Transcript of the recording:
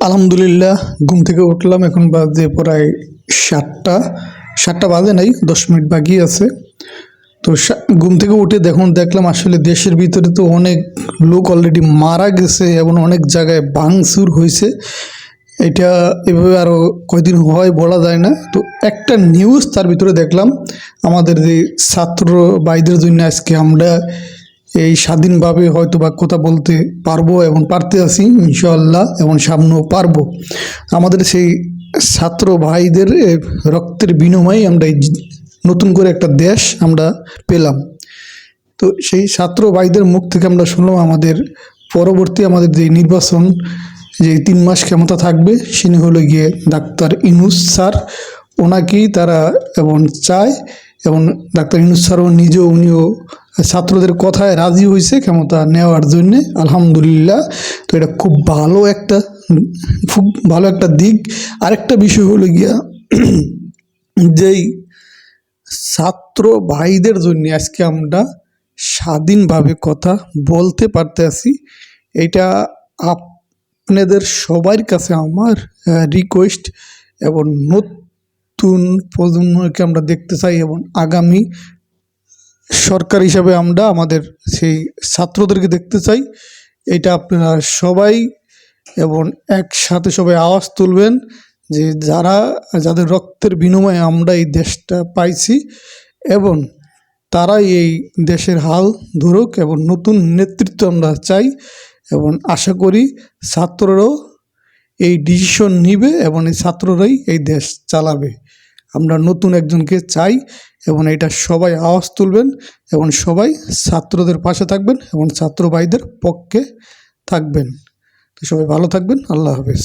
আলহামদুলিল্লাহ, ঘুম থেকে উঠলাম। এখন বাজে প্রায় 7টা বাজে নাই, 10 মিনিট বাকি আছে। তো ঘুম থেকে উঠে দেখলাম আসলে দেশের ভিতরে তো অনেক লোক অলরেডি মারা গেছে এবং অনেক জায়গায় ভাঙচুর হয়েছে। এটা এভাবে আরও কয়দিন হয় বলা যায় না। তো একটা নিউজ তার ভিতরে দেখলাম, আমাদের যে ছাত্র ভাইদের জন্য আজকে আমরা এই স্বাধীনভাবে হয়তো বা কথা বলতে পারবো এবং পারতে আছি ইনশাআল্লাহ, এবং সামনেও পারবো। আমাদের সেই ছাত্র ভাইদের রক্তের বিনিময়ে আমরা এই নতুন করে একটা দেশ আমরা পেলাম। তো সেই ছাত্র ভাইদের মুখ থেকে আমরা শুনলাম আমাদের পরবর্তী আমাদের যে নির্বাচন, যে 3 মাস ক্ষমতা থাকবে, তিনি হলো গিয়ে ডাক্তার ইউনূস স্যার। ওনাকেই তারা এবং চায়, এবং ডাক্তার ইউনূস স্যারও উনিও ছাত্রদের কথায় রাজি হয়েছে ক্ষমতা নেওয়ার জন্যে। আলহামদুলিল্লাহ। তো এটা খুব ভালো একটা দিক। আরেকটা বিষয় হলো গিয়া যেই ছাত্র ভাইদের জন্য আজকে আমরা স্বাধীনভাবে কথা বলতে পারতেছি, এটা আপনাদের সবার কাছে আমার রিকোয়েস্ট। এবং নতুন প্রজন্মকে আমরা দেখতে চাই, এবং আগামী সরকার হিসাবে আমরা আমাদের সেই ছাত্রদেরকে দেখতে চাই। এটা আপনারা সবাই এবং একসাথে সবাই আওয়াজ তুলবেন যে যাদের রক্তের বিনিময়ে আমরা এই দেশটা পাইছি, এবং তারাই এই দেশের হাল ধরুক, এবং নতুন নেতৃত্ব আমরা চাই। এবং আশা করি ছাত্ররাও এই ডিসিশন নিবে, এবং এই ছাত্ররাই এই দেশ চালাবে। আমরা নতুন একজনকে চাই, এবং এটা সবাই আওয়াজ তুলবেন, এবং সবাই ছাত্রদের পাশে থাকবেন এবং ছাত্র ভাইদের পক্ষে থাকবেন। তো সবাই ভালো থাকবেন। আল্লাহ হাফেজ।